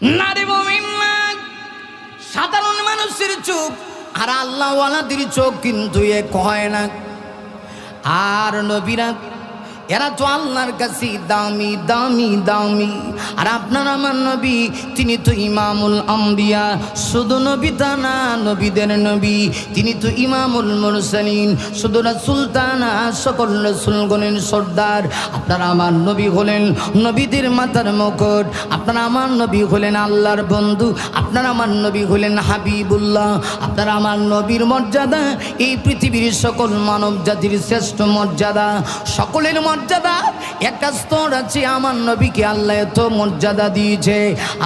না রে মুমিন না, সাধারণ মানুষের চোখ আর আল্লাহওয়ালাদের চোখ কিন্তু এক হয় না। আর নবীরা এরা তো আল্লাহর কাছে দামি দামি দামি। আর আপনার আমার নবী তিনি তো ইমামুল আম্বিয়া, শুধু নবী তা না, নবীদের নবী। তিনি তো ইমামুল মুরসালিন, শুধু রাসূল তা না, সকল রাসূলগণের সর্দার। আপনার আমার নবী হলেন নবীদের মাথার মুকুট। আপনার আমার নবী হলেন আল্লাহর বন্ধু। আপনার আমার নবী হলেন হাবিবুল্লাহ। আপনার আমার নবীর মর্যাদা এই পৃথিবীর সকল মানব জাতির শ্রেষ্ঠ মর্যাদা। সকলের মর্যাদা একটা স্তর আছে, আমার নবীকে আল্লাহ এত মর্যাদা দিয়েছে।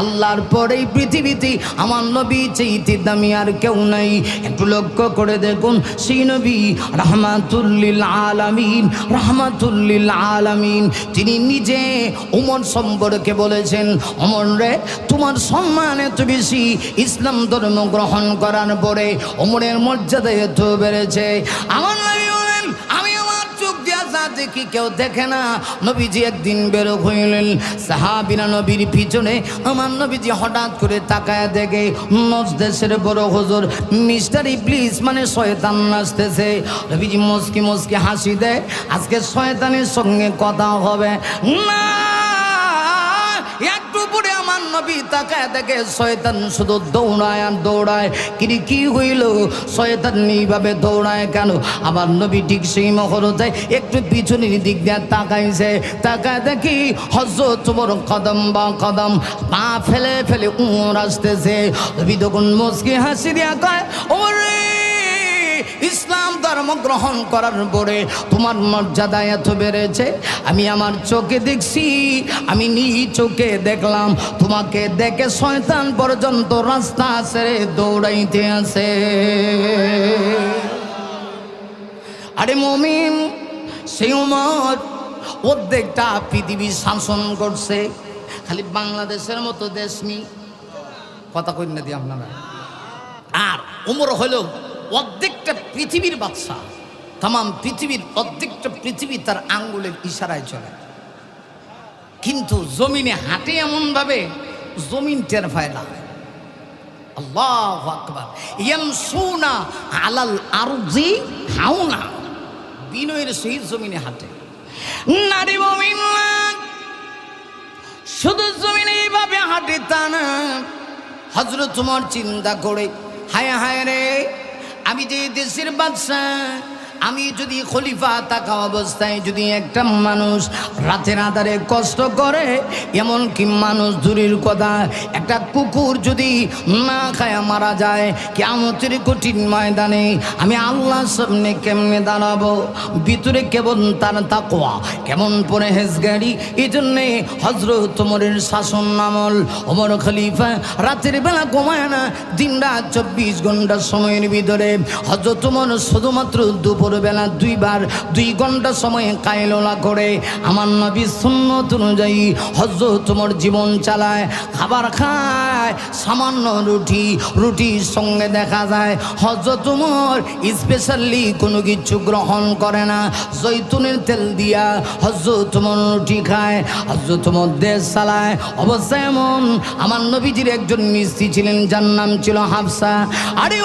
আল্লাহর পরে এই পৃথিবীতে আমার নবী চাইতে দামি আর কেউ নাই। একটু লক্ষ্য করে দেখুন, সেই নবী রাহমাতুল লিল আলামিন, রাহমাতুল লিল আলামিন। তিনি নিজে ওমর সম্পর্কে বলেছেন, ওমর রে, তোমার সম্মান এত বেশি, ইসলাম ধর্ম গ্রহণ করার পরে ওমরের মর্যাদা এত বেড়েছে। আমার নবী বলেন, আমি আমার চোখ দিয়া যা দেখি কেউ দেখে না। নবীজি একদিন বের হইলেন, সাহাবীরা নবীর পিছনে। আমার নবীজি হঠাৎ করে তাকায় দেখে মজদেশের বড় হুজুর মিস্টার ইবলিস মানে শয়তান আসতেছে। নবীজি মুস্কি মুস্কি হাসি দেয়, আজকে শয়তানের সঙ্গে কথা হবে না। একটু পরে আমার নবী তাকায় দেখে শয়তান শুধু দৌড়ায় আর দৌড়ায়। কি হইল, শয়তান এইভাবে দৌড়ায় কেন? আমার নবী ঠিক সেই মুহূর্তে একটু পিছনের দিক দিয়ে তাকাইছে। তাকায় দেখি হযরত ওমর কদম বা কদম পা ফেলে ফেলে উমর আসতেছে। নবী তখন মুস্কি হাসি দিয়া কয়, ওমর ইসলাম ধর্ম গ্রহণ করার পরে তোমার মর্যাদা এত বেড়েছে, আমি আমার চোখে দেখছি, আমি নিজ চোখে দেখলাম। তোমাকে দেখে শয়তান পর্যন্ত রাস্তা ছেড়ে দৌড়াইতে আছে। আরে মুমিন, সেই ওমর অর্ধেকটা পৃথিবী শাসন করছে। খালি বাংলাদেশের মতো দেশ নেই, কথা কই না দিয়ে আপনারা। আর ওমর হলো অর্ধেকটা পৃথিবীর বাদশা। তাম পৃথিবীর অর্ধেকটা পৃথিবী তার আঙ্গুলের ইশারায় চলে। কিন্তু জমিনে হাঁটে এমন ভাবে জমিন টের পায় না। আল্লাহু আকবার। ইয়ামশুনা আলাল আরজি হাওনা, বিনয়ের সহিত জমিনে হাঁটে। নারী মুমিন শুধু জমিনে এইভাবে হাঁটে তা না। হযরত ওমর চিন্তা করে, হায় হায় রে, আমি যে দেশের বাদশা, আমি যদি খলিফা থাকা অবস্থায় যদি একটা মানুষ রাতের আধারে কষ্ট করে, এমনকি মানুষ দূরের কথা একটা কুকুর যদি না খায় মারা যায়, কিয়ামতের কঠিন ময়দানে আমি আল্লাহর সামনে কেমনে দাঁড়াবো? ভিতরে কেমন তার তাকওয়া, কেমন পরহেজগারি। এই জন্যে হযরত ওমরের শাসন আমল, ওমর খলিফা রাতের বেলা ঘুমায় না, দিন রাত 24 ঘন্টা সময়ের ভিতরে হযরত ওমর শুধুমাত্র দুপুরবেলা 2 বার 2 ঘন্টা সময় কায়লোলা করে আমার নবী সুন্নত অনুযায়ী হযরত ওমর জীবন চালায়। খাবার খায় সামান্য রুটির সঙ্গে দেখা যায় হযরত ওমর স্পেশালি কোনো কিছু গ্রহণ করে না। জৈতুনের তেল দিয়া হযরত ওমর রুটি খায়, হযরত ওমর দেশ চালায়। অবশ্যই এমন আমার নবীজির একজন স্ত্রী ছিলেন, যার নাম ছিল হাফসা। আরে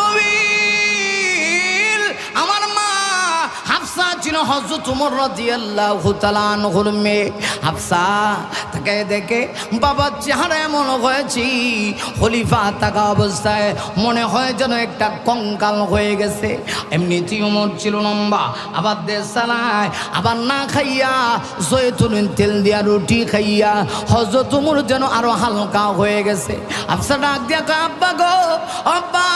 ছিল হযরত ওমর রাদিয়াল্লাহু তাআলা আনহুর মেয়ে হাফসা। তাকে দেখে বাবার চেহারা এমন হয়েছে, খলিফা থাকা অবস্থায় মনে হয় যেন একটা কঙ্কাল হয়ে গেছে। এমনিতেই ওমর ছিল লম্বা, আবার দেশ চালায়, আবার না খাইয়া জয়তুনের তেল দিয়া রুটি খাইয়া হযরত ওমর যেন আরো হালকা হয়ে গেছে। হাফসা ডাক দিয়া কয়, আব্বা গো, আব্বা,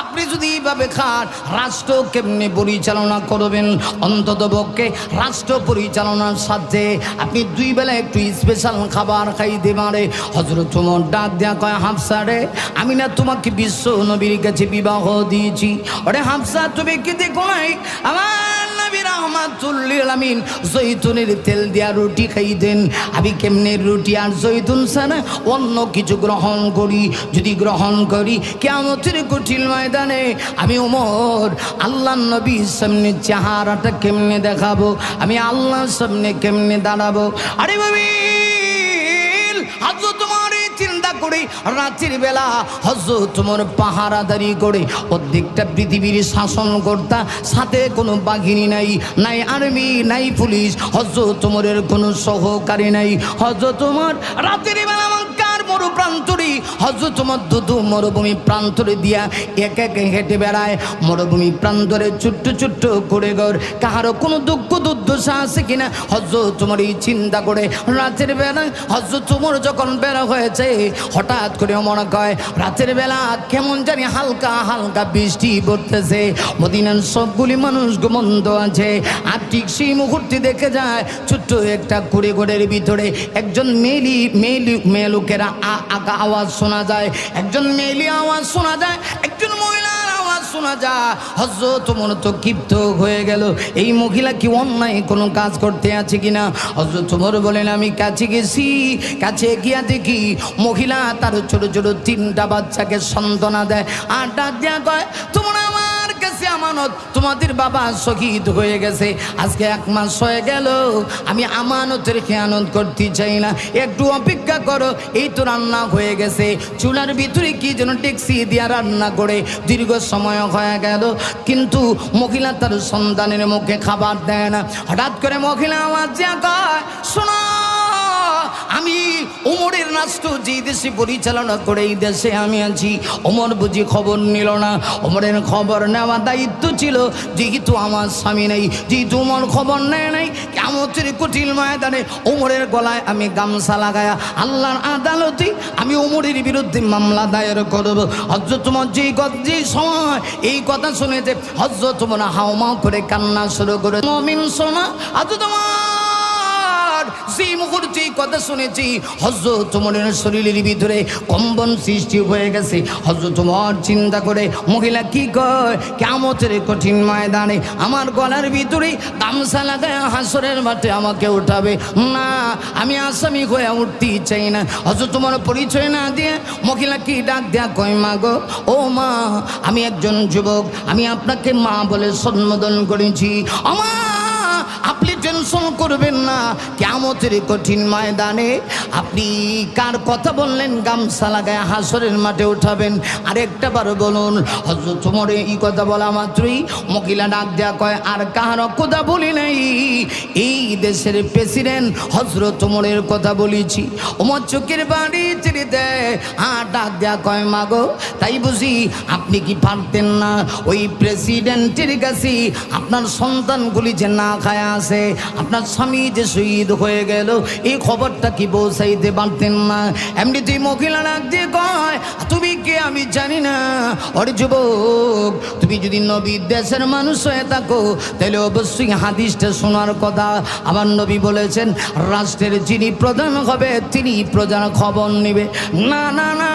আপনি যদি এইভাবে খান রাষ্ট্র কেমনে পরিচালনা করবেন? অন্তত পক্ষে রাষ্ট্র পরিচালনার সাথে আপনি 2 বেলা একটু স্পেশাল খাবার খাইতে পারে। হযরত ওমর ডাক দেয়া কয়, হাফসা রে, আমি না তোমাকে বিশ্ব নবীর কাছে বিবাহ দিয়েছি। ওরে হাফসা, তুমি কি দেখো নাই আমার নবী রাহমাতুল লিল আলামিন জৈতুনের তেল দিয়া রুটি খাইতেন? আমি কেমনে রুটি আর জৈতুন ছাড়া অন্য কিছু গ্রহণ করি? যদি গ্রহণ করি কিয়ামতের কঠিন ময়দানে আমি ওমর আল্লাহর নবীর সামনে চেহারাটা কেমনে দেখাবো? আমি আল্লাহর সামনে কেমনে দাঁড়াবো? আরে বাবিল, হযরত ওমর চিন্তা করে করে রাতের বেলা হযরত ওমর পাহারাদারি করে অর্ধেকটা পৃথিবীর শাসন কর্তা, সাথে কোনো বাহিনী নাই, নাই আর্মি, নাই পুলিশ, হযরত ওমরের কোনো সহকারী নাই। হযরত ওমর রাতের বেলা মক্কার মরু প্রান্তরে, হযরত ওমর দুদু মরুভূমি প্রান্তরে দিয়া এক এক হেঁটে বেড়ায়। মরুভূমি প্রান্তরে ছোট্ট ছোট্ট করে ঘর, কাহারও কোনো দুঃখ দুর্দশা আছে কিনা হযরত ওমর এই চিন্তা করে রাতের বেলা হযরত ওমর যখন বের হয়েছে, হঠাৎ করে ওমর কয় রাতের বেলা কেমন জানি হালকা হালকা বৃষ্টি পড়তেছে, মদিনার সবগুলি মানুষ ঘুমন্ত আছে। আর ঠিক সেই মুহূর্তে দেখে যায় ছোট্ট একটা কুড়ে ঘরের ভিতরে একজন মেয়ে লোকেরা আওয়াজ শোনা যায়, একজন মেয়েলি আওয়াজ শোনা যায়, একজন মহিলার আওয়াজ শোনা যায়। হযরত ওমর তো ক্ষিপ্ত হয়ে গেল, এই মহিলা কি অন্যায় কোনো কাজ করতে আছে কিনা। হযরত ওমর বলেন আমি কাছে গেছি, কাছে গিয়া দেখি মহিলা তার ছোট ছোট 3টা বাচ্চাকে সান্ত্বনা দেয় আর ডাক দিয়া কয় তোমরা আমার কাছে আমানত, তোমাদের বাবা শহীদ হয়ে গেছে, আজকে 1 মাস হয়ে গেল, আমি আমানতের খেয়ানত করতে চাই না, একটু অপেক্ষা করো, এই তো রান্না হয়ে গেছে, চুলার ভিতরে কি যেন ডেকসি দিয়া রান্না করে দীর্ঘ সময় হয়ে গেল, কিন্তু মহিলা তার সন্তানের মুখে খাবার দেয় না। হঠাৎ করে মহিলা আওয়াজ দিয়া কয় শোনো, আমি ওমরের রাষ্ট্র যে দেশে পরিচালনা করে এই দেশে আমি আছি, ওমর বুঝি খবর নিল না? ওমরের খবর নেওয়া দায়িত্ব ছিল, যেহেতু আমার স্বামী নেই, যেহেতু ওমর খবর নেয় নাই, কিয়ামতের কঠিন ময়দানে ওমরের গলায় আমি গামছা লাগায়া আল্লাহর আদালতে আমি ওমরের বিরুদ্ধে মামলা দায়ের করব। হযরত ওমর যে সময় এই কথা শুনেছে, হযরত ওমর হাওমাও করে কান্না শুরু করে। মুমিন সোনা হযরত ওমর যে মুহূর্তে কথা শুনেছি, হযরত ওমরের শরীরের ভিতরে কম্পন সৃষ্টি হয়ে গেছে। হযরত ওমর চিন্তা করে মহিলা কি কয়, কিয়ামতের কঠিন ময়দানে আমার গলার ভিতরে গামছা লাগায় হাসরের মাঠে আমাকে উঠাবে না, আমি আসামি হয়ে উঠতে চাই না। হযরত ওমর পরিচয় না দিয়ে মহিলা কি ডাক দেয়া কয় মা গো, ও মা, আমি একজন যুবক, আমি আপনাকে মা বলে সম্বোধন করেছি। আমা আপনি টেনশন করবেন না, কিয়ামতের কঠিন ময়দানে আপনি কার কথা বললেন গামছা লাগায় হাসরের মাঠে উঠাবেন, আরেকটা বার বলুন। হযরত ওমর এই কথা বলা মাত্রই মহিলা ডাক দেয়া কয় আর কাহার কথা বলি নাই, এই দেশের প্রেসিডেন্ট হযরত ওমরের কথা বলেছি। ওমর চোখের বাড়ি ছেড়ে দেয় আর ডাক দেয়া কয় মা গো, তাই বুঝি আপনি কি পারতেন না ওই প্রেসিডেন্টের কাছে আপনার সন্তানগুলি যে না খায় আছে, আপনার স্বামী যে শহীদ হয়ে গেল, এই খবরটা কি পৌঁছাইতে পারতেন না? এমনিতেই মহিলা ডাক দিয়ে কয় তুমি কে আমি জানি না, ওরে যুবক, তুমি যদি নবীর দেশের মানুষ হয়ে থাকো তাহলে অবশ্যই হাদিসটা শোনার কথা। আমার নবী বলেছেন রাষ্ট্রের যিনি প্রধান হবে তিনি প্রজার খবর নেবে। না না না,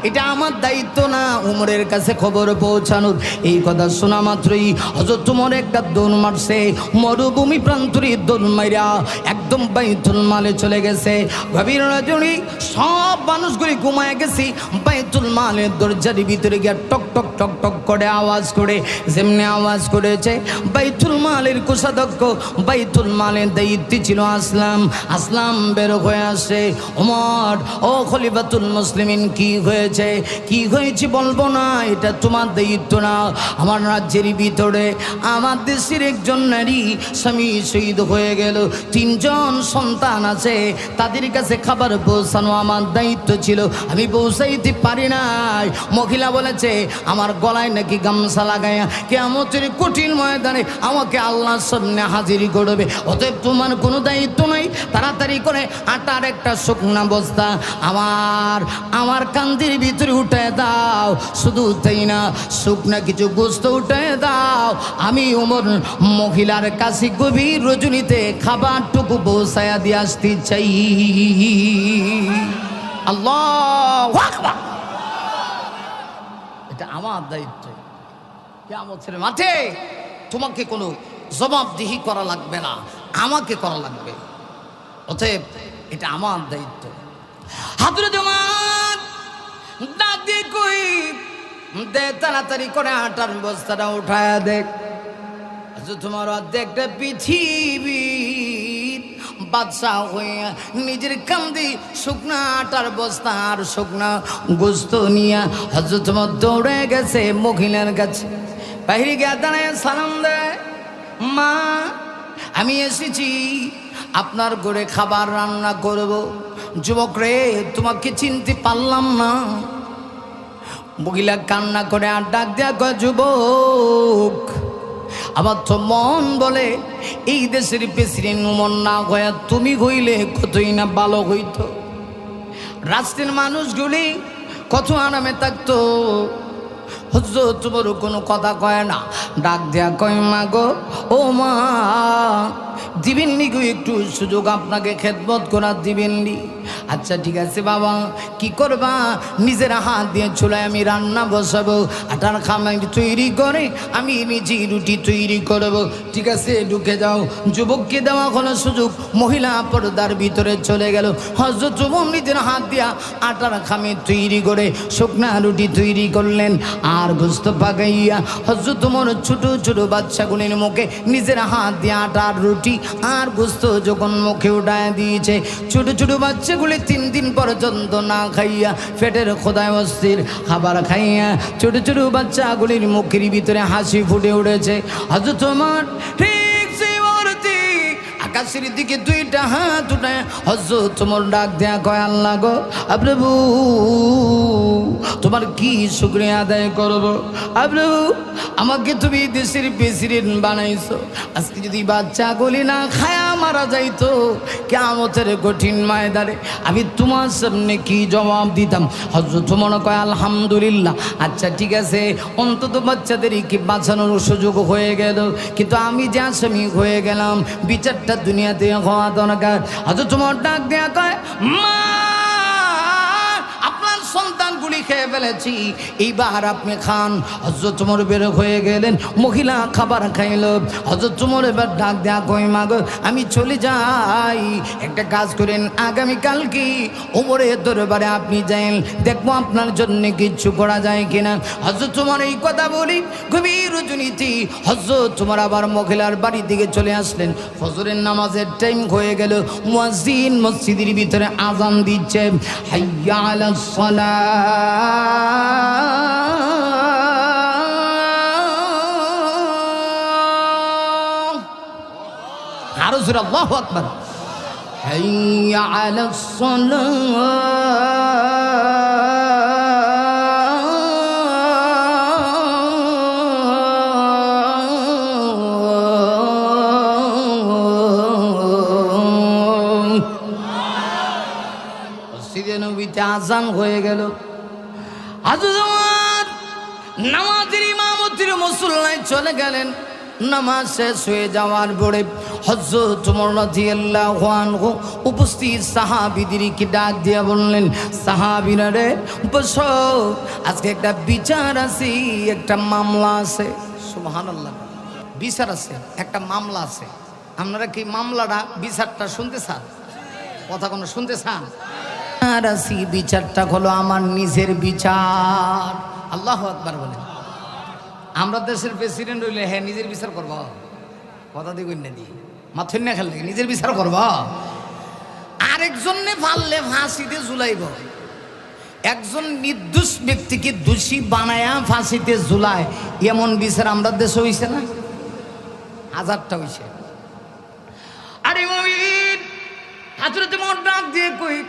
এটা আমার দায়িত্ব না উমরের কাছে খবর পৌঁছানোর। এই কথা শোনা মাত্রই হযরত ওমর একটা দৌড় মারছে, মরুভূমি প্রান্তরে দৌড় মাইরা একদম বাইতুল মালে চলে গেছে। গভীর রজনী সব মানুষগুলি ঘুমায় গেছি, বাইতুল মালের দরজার ভিতরে গিয়ে টক টক টক টক করে আওয়াজ করে, যেমনি আওয়াজ করেছে বাইতুল মালের কোষাধ্যক্ষ, বাইতুল মালের দায়িত্বে ছিল আসলাম বের হয়ে আসে। ওমর, ও খলিফাতুল মুসলিমিন, কি হয়েছে? কি হয়েছে বলবো না, এটা তোমার দায়িত্ব না। আমার রাজ্যের ভিতরে আমার দেশের একজন নারী স্বামী শহীদ হয়ে গেল, 3 জন সন্তান আছে, তাদের কাছে খাবার পৌঁছানো আমার দায়িত্ব ছিল, আমি পৌঁছাইতে পারি নাই। মহিলা বলেছে আমার গলায় নাকি গামছা লাগাইয়া কিয়ামতের কঠিন ময়দানে আমাকে আল্লাহর সামনে হাজির করবে, অতএব তোমার কোনো দায়িত্ব নাই, তাড়াতাড়ি করে আটার একটা শুকনা বস্তা আমার কান্দির ভিতরে উঠে দাও, শুধু তাই না শুকনা কিছু গোস্ত উঠে দাও, আমি ওমর মহিলার কাছে গভীর রজনীতে খাবারটুকু পৌঁছায়া দিয়ে আসতে চাই। আল্লাহু আকবার, এটা আমার দায়িত্ব। কিয়ামতের মাঠে তোমাকে কোনো জবাবদিহি করা লাগবে না, আমাকে করা লাগবে, অতএব এটা আমার দায়িত্ব। হযরত ওমর ডাক দিয়ে কই দে, তাড়াতাড়ি করে আটার বস্তাটা উঠায়া দেখ। হযরত ওমর অর্ধেকটা পৃথিবী বাদশাহ হইয়া নিজের কান্দি শুকনা আটার বস্তা আর শুকনা গোস্ত নিয়া হযরত ওমর দৌড়ে গেছে মহিলার কাছে। বাহিরে গিয়ে দাঁড়ায় সালাম দেয়, মা আমি এসেছি আপনার ঘরে খাবার রান্না করব। যুবক রে, তোমাকে চিনতে পারলাম না। মহিলা কান্না করে আর ডাক দেয়া কয়, যুবক আমার তো মন বলে এই দেশের প্রেসিডেন্ট ওমর না হয়ে তুমি হইলে কতই না ভালো হইতো। রাষ্ট্রের মানুষগুলি কত আরামে থাকতো। হযরত ওমর কোনো কথা কয় না, ডাক দেয়া কয়, মা গো, ও মা দিবেননি গো একটু সুযোগ আপনাকে খেদমত করার দিবেননি? আচ্ছা ঠিক আছে বাবা, কি করবা? নিজের হাত দিয়ে চুলায় আমি রান্না বসাবো, আটার খামাই তৈরি করে আমি নিজে রুটি তৈরি করব। ঠিক আছে ঢুকে যাও। যুবককে দেওয়া হলো সুযোগ, মহিলা পর্দার ভিতরে চলে গেল। হযরত ওমর নিজের হাত দিয়া আটার খামে তৈরি করে শুকনা রুটি তৈরি করলেন আর গোস্ত পাকাইয়া হযরত ওমর ছোট ছোট বাচ্চাগুলির মুখে নিজের হাত দিয়ে আটার রুটি আর গোস্ত যখন মুখে উঠায় দিয়েছে, ছোট ছোট বাচ্চাগুলি 3 দিন পর্যন্ত না খাইয়া পেটের খোদায় অস্থির, খাবার খাইয়া ছোট ছোট বাচ্চাগুলির মুখের ভিতরে হাসি ফুটে উঠেছে। হযরত ওমর ঠিক সেই মুহূর্তে আকাশের দিকে 2টা হাত উঠায় হযরত ওমর ডাক দেয়া কয়, আল্লাহ গো প্রভু, তোমার কি শুকরিয়া আদায় করব? প্রভু, আমাকে তুমি দেশের প্রেসিডেন্ট বানাইছো। আজকে যদি বাচ্চাগুলি না খায়া মারা যাইতো কিয়ামতের কঠিন ময়দানে আমি তোমার সামনে কি জবাব দিতাম? হযরত ওমর কয়, আলহামদুলিল্লাহ, আচ্ছা ঠিক আছে, অন্তত বাচ্চাদেরকে বাঁচানোর সুযোগ হয়ে গেল, কিন্তু আমি যে আসামি হয়ে গেলাম, বিচারটা দুনিয়াতে হওয়া দরকার। হযরত ওমর ডাক দেয়া কয়, মা সন্তানগুলি খেয়ে ফেলেছি, এইবার আপনি খান। হযরত ওমর বের হয়ে গেলেন, মহিলা খাবার খাইল। হযরত ওমর এবার ডাক দেয়া কই, মা গো আমি চলে যাই, একটা কাজ করেন, আগামীকাল কি ওমরের দরবারে আপনি যাইন, দেখবো আপনার জন্য কিচ্ছু করা যায় কিনা। হযরত ওমর এই কথা বলি গভীর রজনীতি হযরত ওমর আবার মহিলার বাড়ির দিকে চলে আসলেন। ফজরের নামাজের টাইম হয়ে গেল, মুয়াজ্জিন মসজিদের ভিতরে আযান দিচ্ছে, হাইয়া আলাস সালাহ। আরো জোরে আল্লাহু আকবার। হাইয়া আলাস আজান হয়ে গেল। নামাজের ইমামতির মুসল্লায় চলে গেলেন। নামাজ শেষ হয়ে যাওয়ার পরে হযরত ওমর রাদিয়াল্লাহু আনহু উপস্থিত সাহাবীদেরকে ডাক দিয়ে বললেন, সাহাবীরা রে বসো, আজকে একটা বিচার আছে, একটা মামলা আছে। সুবহানাল্লাহ, বিচার আছে, একটা মামলা আছে। আপনারা কি মামলাটা বিচারটা শুনতে চান? কথা কোনো শুনতে চান? আর আসি বিচারটা হলো আমার নিজের বিচার। আল্লাহু আকবার বলেন। আমরা দেশের প্রেসিডেন্ট হইলে হ্যাঁ নিজের বিচার করব, কথা দিগুন না দি মাথুর না খেলে নিজের বিচার করব। আরেকজনে পারলে ফাঁসিতে ঝুলাইব। একজন নির্দোষ ব্যক্তিকে দোষী বানায়া ফাঁসিতে ঝুলায়, এমন বিচার আমরা দেশে হইছে না? হাজারটা হইছে। আরে মুমিন, হযরত ওমর ডাক দিয়ে কই,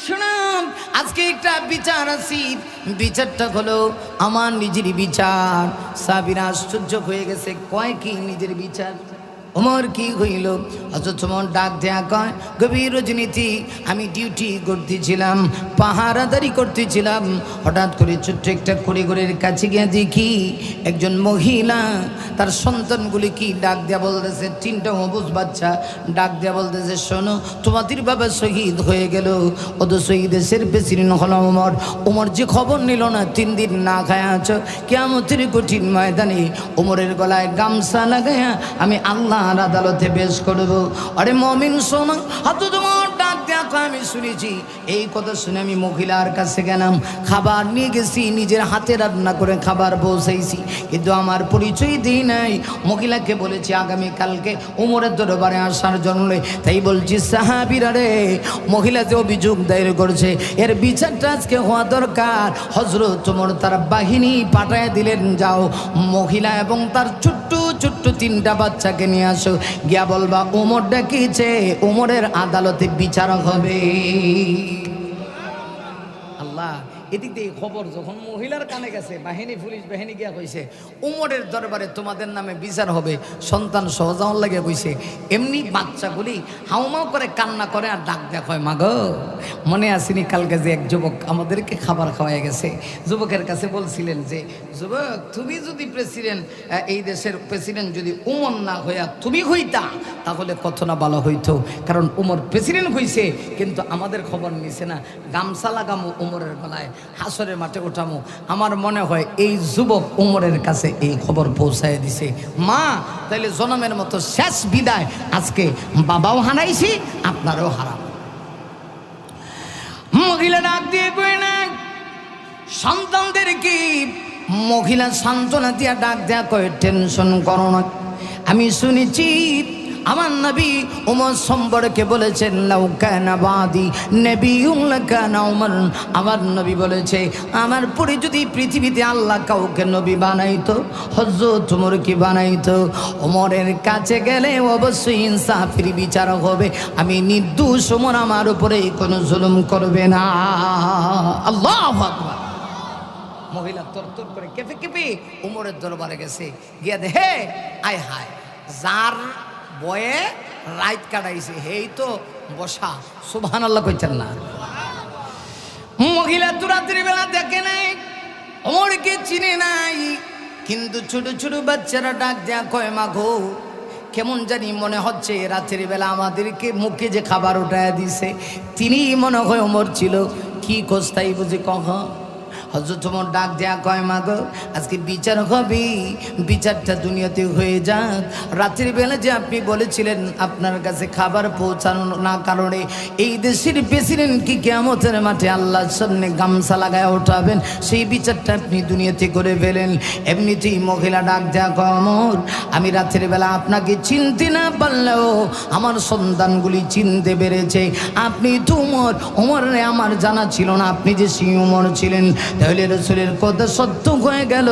শুনুন আজকে একটা বিচার আছে, বিচারটা হলো আমার নিজের বিচার। সাহাবীরা আশ্চর্য হয়ে গেছে, কয় কি নিজের বিচার? ওমর কি হইল? হযরত ওমর ডাক দেয়া কয়, গভীর রজনীতি আমি ডিউটি করতেছিলাম, পাহারাদারি করতেছিলাম, হঠাৎ করে ছোট্ট একটা কুড়িঘরের কাছে গিয়ে দেখি একজন মহিলা তার সন্তানগুলি কি ডাক দেয়া বলতেছে, 3টা অবুঝ বাচ্চা ডাক দেয়া বলতেছে, শোনো তোমাদের বাবা শহীদ হয়ে গেল, অথচ এই দেশের প্রেসিডেন্ট হলো ওমর। ওমর যে খবর নিল না, 3 দিন না খায়া আছো, কিয়ামতের কঠিন ময়দানে ওমরের গলায় গামছা লাগায়া আমি আল্লাহ আদালতে পেশ করব। আরে মুমিন শোনো, হযরত ওমর ডাক দেয়া কয় আমি শুনেছি। এই কথা শুনে আমি মহিলার কাছে গেলাম, খাবার নিয়ে গেছি, নিজের হাতে রান্না করে খাবার পৌঁছাইছি, কিন্তু আমার পরিচয় দিই নাই। মহিলাকে বলেছি আগামীকালকে ওমরের দরবারে আসার জন্য। তাই বলছি সাহাবীরা রে, মহিলা যে অভিযোগ দায়ের করছে এর বিচারটা আজকে হওয়া দরকার। হযরত ওমর তার বাহিনী পাঠায় দিলেন, যাও মহিলা এবং তার ছোট্ট ছোট্ট 3টা বাচ্চাকে নিয়ে আসো, গিয়া বলবা ওমর ডেকেছে, ওমরের আদালতে বিচার হবে। আল্লাহ, এদিক দিয়ে খবর যখন মহিলার কানে গেছে, বাহিনী পুলিশ বাহিনী গিয়া কইছে উমরের দরবারে তোমাদের নামে বিচার হবে, সন্তান সহজাওয়ান লাগে কইছে। এমনি বাচ্চাগুলি হাউমাউ করে কান্না করে আর ডাক দেখ হয়, মাগো মনে আসেনি কালকে যে এক যুবক আমাদেরকে খাবার খাওয়াই গেছে। যুবকের কাছে বলছিলেন যে যুবক, তুমি যদি প্রেসিডেন্ট, এই দেশের প্রেসিডেন্ট যদি উমর না হইয়া তুমি হইতা তাহলে কত না ভালো হইতো, কারণ উমর প্রেসিডেন্ট হইছে কিন্তু আমাদের খবর নিছে না। গামছা লাগামো উমরের গলায়, হাসরের মাঠে ওঠামো। আমার মনে হয় এই যুবক উমরের কাছে এই খবর পৌঁছায় দিছে। মা, তাইলে জনমের মতো শেষ বিদায় আজকে বাবাও হারাইছি, আপনারও হারাম। মহিলা ডাক দিয়ে কই না, সন্তানদের কি মহিলা সান্ত্বনা দিয়া ডাক দেয়া কয়, টেনশন করো না, আমি শুনেছি আমার নবী ওমর সম্পর্কে বলেছেন, লাউ কানা বাদি নবিয়্যুন লাকানা ওমর। আমার নবী বলেছে আমার পরে যদি পৃথিবীতে আল্লাহ কাউকে নবী বানাইতো, হযরত ওমরকে বানাইতো। ওমরের কাছে গেলে অবশ্যই ইনসাফের বিচার হবে, আমি নির্দোষ, ওমর আমার উপরে কোনো জুলুম করবে না। আল্লাহু আকবার। মহিলা তরতর করে কেঁপে কেঁপে ওমরের দরবারে গেছে, গিয়া দেখে আয় হায়, যার বয়ে রাত কাটাইছে হেই তো বসা। সুবহানাল্লাহ কইছেন না? মহিলা তো রাত্রি বেলা দেখে নাই, ওমরকে চিনে নাই, কিন্তু ছোট ছোট বাচ্চারা ডাক দেয়া কয়, মা গো কেমন জানি মনে হচ্ছে রাত্রি বেলা আমাদেরকে মুখে যে খাবার উঠায় দিছে তিনি মনে হয় ওমর ছিল। কি কোস্তাই বুঝি কহ। হযরত ওমর ডাক দেয়া কয়, মা গো আজকে বিচার হবে, বিচারটা দুনিয়াতে হয়ে যাক। রাত্রির বেলা যে আপনি বলেছিলেন আপনার কাছে খাবার পৌঁছানো না কারণে এই দেশের প্রেসিডেন্ট কি কিয়ামতের মাঠে আল্লাহর সামনে গামছা লাগায় ওঠাবেন, সেই বিচারটা আপনি দুনিয়াতে করে ফেলেন। এমনিতেই মহিলা ডাক দেয়া কয়, ওমর আমি রাত্রির বেলা আপনাকে চিনতে না পারলেও আমার সন্তানগুলি চিনতে পেরেছে। আপনি তো ওমর, ওমরে আমার জানা ছিল না আপনি যে সেই ওমর ছিলেন। তাহলে রাসূলের কথা সত্য হয়ে গেল।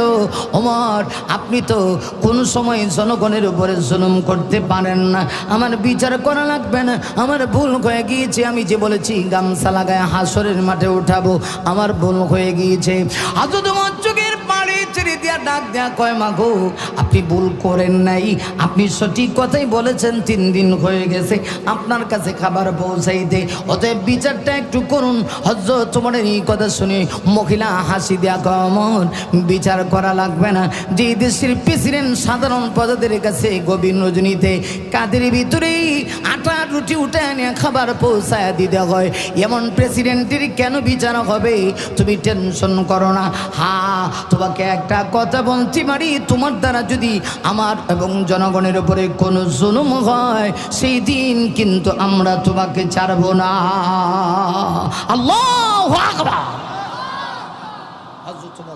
ওমর আপনি তো কোন সময় জনগণের উপরে জুলুম করতে পারেন না, আমার বিচার করা লাগবে না, আমার ভুল হয়ে গিয়েছে। আমি যে বলেছি গামছা লাগায় হাসরের মাঠে উঠাবো, আমার ভুল হয়ে গিয়েছে। হযরত ওমর চোখের পানি ছেড়ে দিয়া ডাক দেয়া কয়, মা গো আপনি ভুল করেন নাই, আপনি সঠিক কথাই বলেছেন। 3 দিন হয়ে গেছে আপনার কাছে খাবার পৌঁছাইতে, অতএব বিচারটা একটু করুন। হযরত ওমরের এই কথা শুনে মহিলা হাসি দেয়া কয়, ওমর বিচার করা লাগবে না, যে দেশের প্রেসিডেন্ট সাধারণ প্রজাদের কাছে গভীর রজনীতে কাদের ভিতরেই আটা রুটি উঠে নিয়ে খাবার পৌঁছায় দিতে হয়, এমন প্রেসিডেন্টের কেন বিচার হবে? তুমি টেনশন করো না। হ্যাঁ, তোমাকে একটা কথা বলতে পারি, তোমার দ্বারা যদি আমার এবং জনগণের উপরে কোনো জুলুম হয় সেই দিন কিন্তু আমরা তোমাকে ছাড়ব না। আল্লাহু আকবার।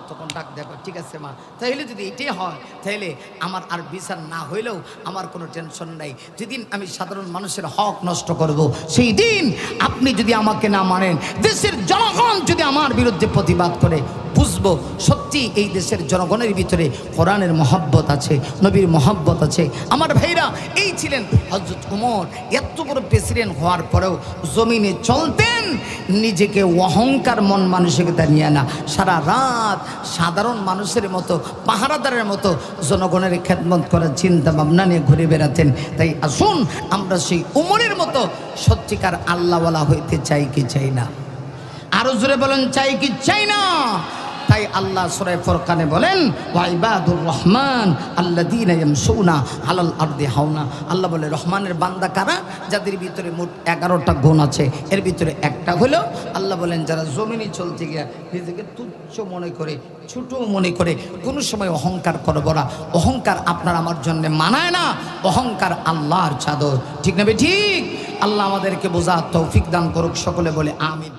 তখন ডাক দেখো, ঠিক আছে মা, তাইলে যদি এটাই হয় তাইলে আমার আর বিচার না হইলেও আমার কোনো টেনশন নাই। যেদিন আমি সাধারণ মানুষের হক নষ্ট করব সেই দিন আপনি যদি আমাকে না মানেন, দেশের জনগণ যদি আমার বিরুদ্ধে প্রতিবাদ করে, বুঝবো সত্যি এই দেশের জনগণের ভিতরে কোরআনের মহব্বত আছে, নবীর মহব্বত আছে। আমার ভাইরা, এই ছিলেন হযরত ওমর। এত বড় প্রেসিডেন্ট হওয়ার পরেও জমিনে চলতেন নিজেকে অহংকার মন মানসিকতা নিয়ে না, সারা রাত সাধারণ মানুষের মতো পাহারাদারের মতো জনগণের খেদমত করার চিন্তা ভাবনা নিয়ে ঘুরে বেড়াতেন। তাই আসুন আমরা সেই ওমরের মতো সত্যিকার আল্লাহওয়ালা হইতে চাই কি চাই না? আরো জোরে বলেন, চাই কি চাই না? তাই আল্লাহ সূরা ফুরকানে বলেন, ওয়া ইবাদুর রহমান আল্লাযীনা ইয়ামশুনা আলাল আরদি হাওনা। আল্লাহ বলে রহমানের বান্দা কারা? যাদের ভিতরে মোট 11টা গুণ আছে, এর ভিতরে একটা হলো আল্লাহ বলেন যারা জমিনে চলতে গিয়ে নিজেকে তুচ্ছ মনে করে, ছোট মনে করে, কোনো সময় অহংকার করবো না। অহংকার আপনার আমার জন্য মানায় না, অহংকার আল্লাহর চাদর। ঠিক না? ঠিক। আল্লাহ আমাদেরকে বোঝার তৌফিক দান করুক, সকলে বলে আমিন।